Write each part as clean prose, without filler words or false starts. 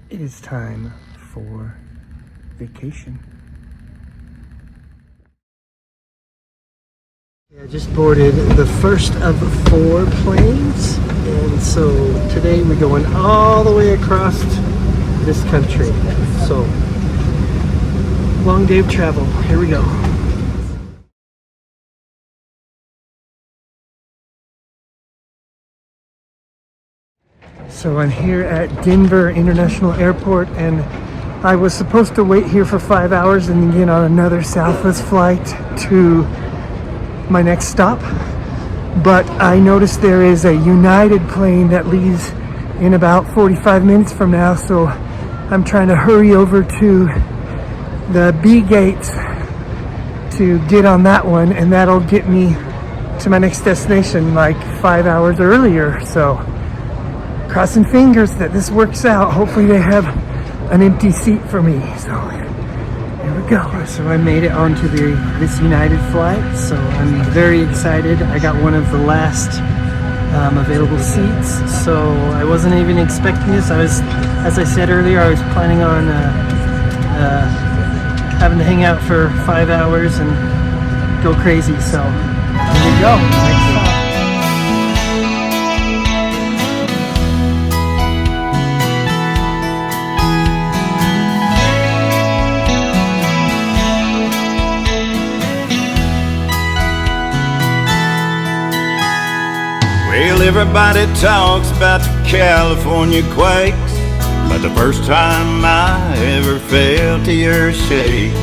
It is time for vacation. I just boarded the first of 4 planes, and so today we're going all the way across this country. So, long day of travel. Here we go. So I'm here at Denver International Airport, and I was supposed to wait here for 5 hours and then get on another Southwest flight to my next stop. But I noticed there is a United plane that leaves in about 45 minutes from now, so I'm trying to hurry over to the B gate to get on that one, and that'll get me to my next destination like 5 hours earlier. So crossing fingers that this works out. Hopefully they have an empty seat for me. So here we go. So I made it onto this United flight, so I'm very excited. I got one of the last available seats, so I wasn't even expecting this. As I said earlier, I was planning on having to hang out for 5 hours and go crazy. So here we go. Next stop. Well, everybody talks about the California quakes, but the first time I ever felt the earth shake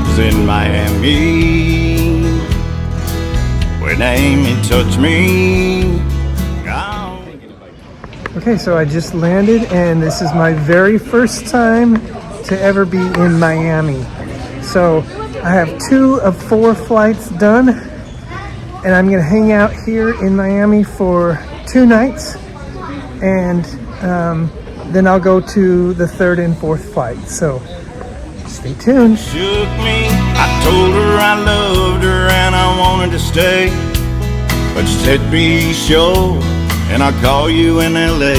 was in Miami, when Amy touched me. Okay, so I just landed, and this is my very first time to ever be in Miami. So I have 2 of 4 flights done, and I'm gonna hang out here in Miami for 2 nights, and then I'll go to the 3rd and 4th flight. So stay tuned. Shook me. I told her I loved her and I wanted to stay, but she said be sure and I'll call you in LA.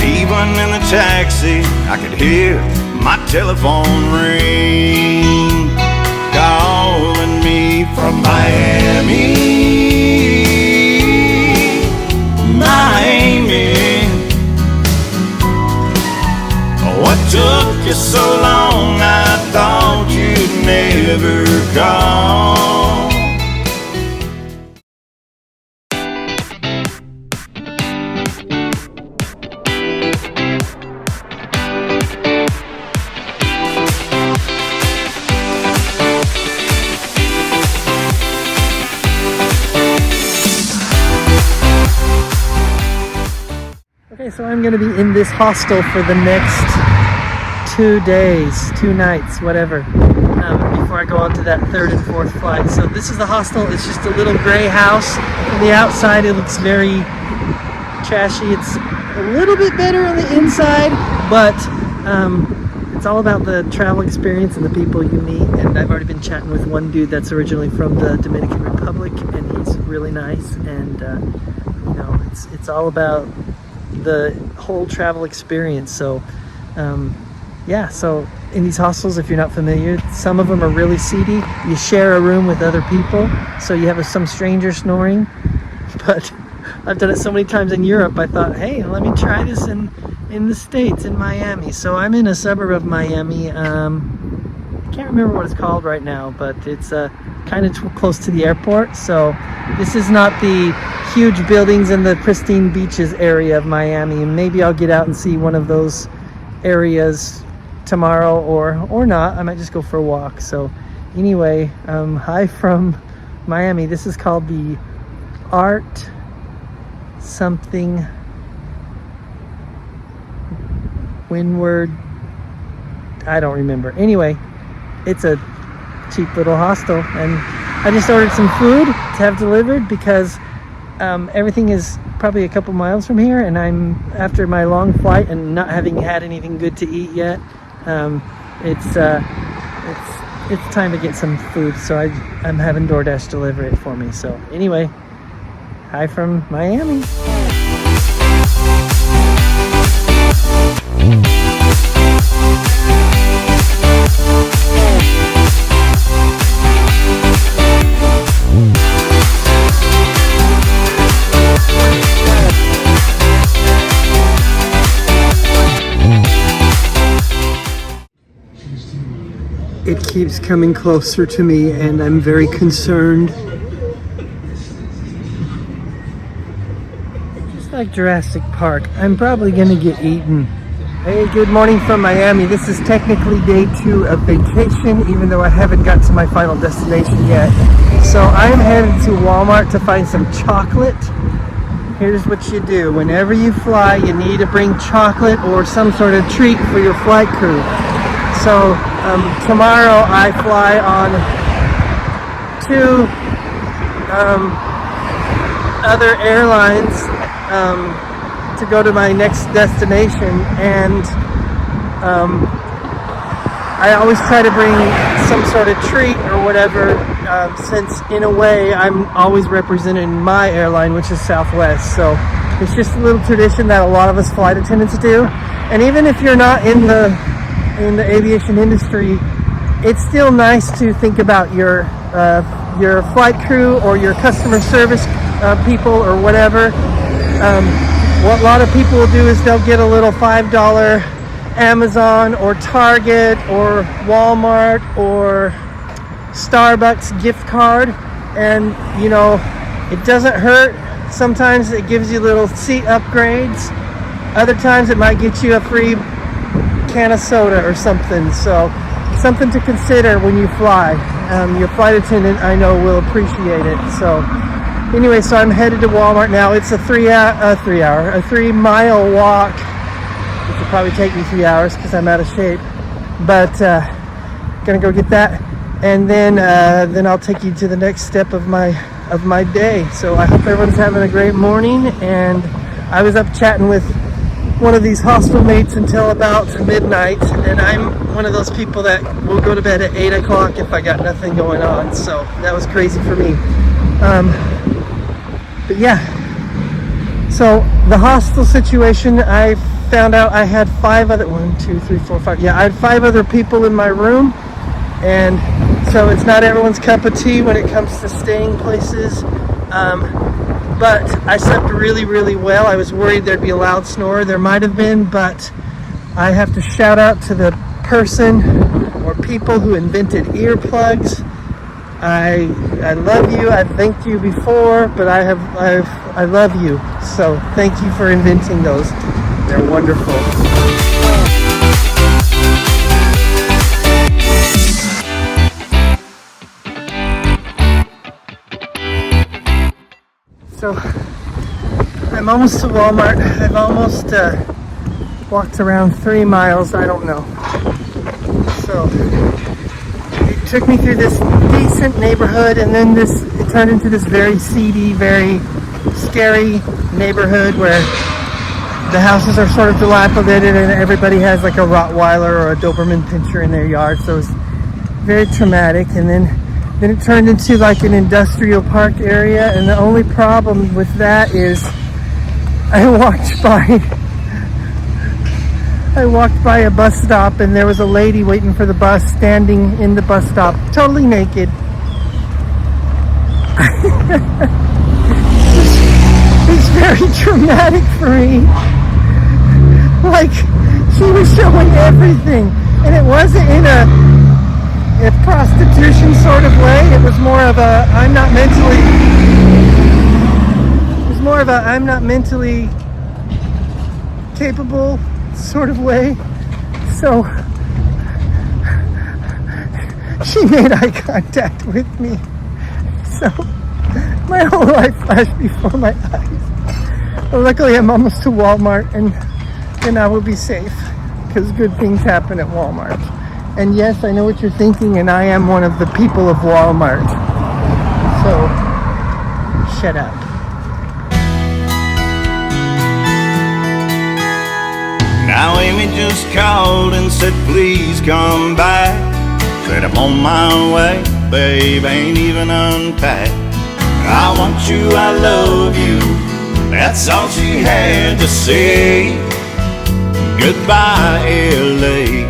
Even in the taxi I could hear my telephone ring, calling me from Miami. What took you so long? I thought you'd never call. Okay, so I'm gonna be in this hostel for the next 2 days, 2 nights, whatever, before I go on to that 3rd and 4th flight. So this is the hostel. It's just a little gray house. From the outside, it looks very trashy. It's a little bit better on the inside, but it's all about the travel experience and the people you meet. And I've already been chatting with one dude that's originally from the Dominican Republic, and he's really nice. And you know, it's all about the whole travel experience. So yeah, so in these hostels, if you're not familiar, some of them are really seedy. You share a room with other people, so you have some stranger snoring. But I've done it so many times in Europe, I thought, hey, let me try this in the States, in Miami. So I'm in a suburb of Miami. I can't remember what it's called right now, but it's kind of close to the airport. So this is not the huge buildings and the pristine beaches area of Miami. And maybe I'll get out and see one of those areas tomorrow, or not. I might just go for a walk. So anyway, hi from Miami. This is called the Art something Windward, I don't remember. Anyway, it's a cheap little hostel, and I just ordered some food to have delivered because everything is probably a couple miles from here, and I'm after my long flight and not having had anything good to eat yet. It's time to get some food, so I'm having DoorDash deliver it for me. So anyway, hi from Miami. it keeps coming closer to me, and I'm very concerned. Just like Jurassic Park, I'm probably gonna get eaten. Hey, good morning from Miami. This is technically day 2 of vacation, even though I haven't got to my final destination yet. So I'm headed to Walmart to find some chocolate. Here's what you do. Whenever you fly, you need to bring chocolate or some sort of treat for your flight crew. So tomorrow I fly on 2 other airlines to go to my next destination, and I always try to bring some sort of treat or whatever, since in a way I'm always representing my airline, which is Southwest. So it's just a little tradition that a lot of us flight attendants do. And even if you're not in the aviation industry, it's still nice to think about your flight crew or your customer service people or whatever. What a lot of people will do is they'll get a little $5 Amazon or Target or Walmart or Starbucks gift card, and you know, it doesn't hurt. Sometimes it gives you little seat upgrades. Other times it might get you a free can of soda or something. So something to consider when you fly. Your flight attendant, I know, will appreciate it. So anyway, so I'm headed to Walmart now. It's a 3-mile walk. It will probably take me 3 hours because I'm out of shape. But gonna go get that, and then I'll take you to the next step of my day. So I hope everyone's having a great morning. And I was up chatting with one of these hostel mates until about midnight, and I'm one of those people that will go to bed at 8 o'clock if I got nothing going on. So that was crazy for me. But yeah, so the hostel situation, I found out I had 5 other, 1, 2, 3, 4, 5. Yeah, I had 5 other people in my room, and so it's not everyone's cup of tea when it comes to staying places. But I slept really, really well. I was worried there'd be a loud snore. There might have been, but I have to shout out to the person or people who invented earplugs. I love you. I've thanked you before, but I love you. So thank you for inventing those. They're wonderful. So I'm almost to Walmart. I've almost walked around 3 miles. I don't know. So it took me through this decent neighborhood, and then it turned into this very seedy, very scary neighborhood where the houses are sort of dilapidated and everybody has like a Rottweiler or a Doberman Pinscher in their yard. So it's very traumatic. And then it turned into like an industrial park area, and the only problem with that is I walked by a bus stop, and there was a lady waiting for the bus standing in the bus stop, totally naked. It's very traumatic for me. Like, she was showing everything, and it wasn't in a prostitution sort of way. It was more of a I'm not mentally capable sort of way. So she made eye contact with me. So my whole life flashed before my eyes. But luckily I'm almost to Walmart, and then I will be safe, because good things happen at Walmart. And yes, I know what you're thinking, and I am one of the people of Walmart. So, shut up. Now Amy just called and said please come back. Said I'm on my way, babe, ain't even unpacked. I want you, I love you, that's all she had to say. Goodbye, LA.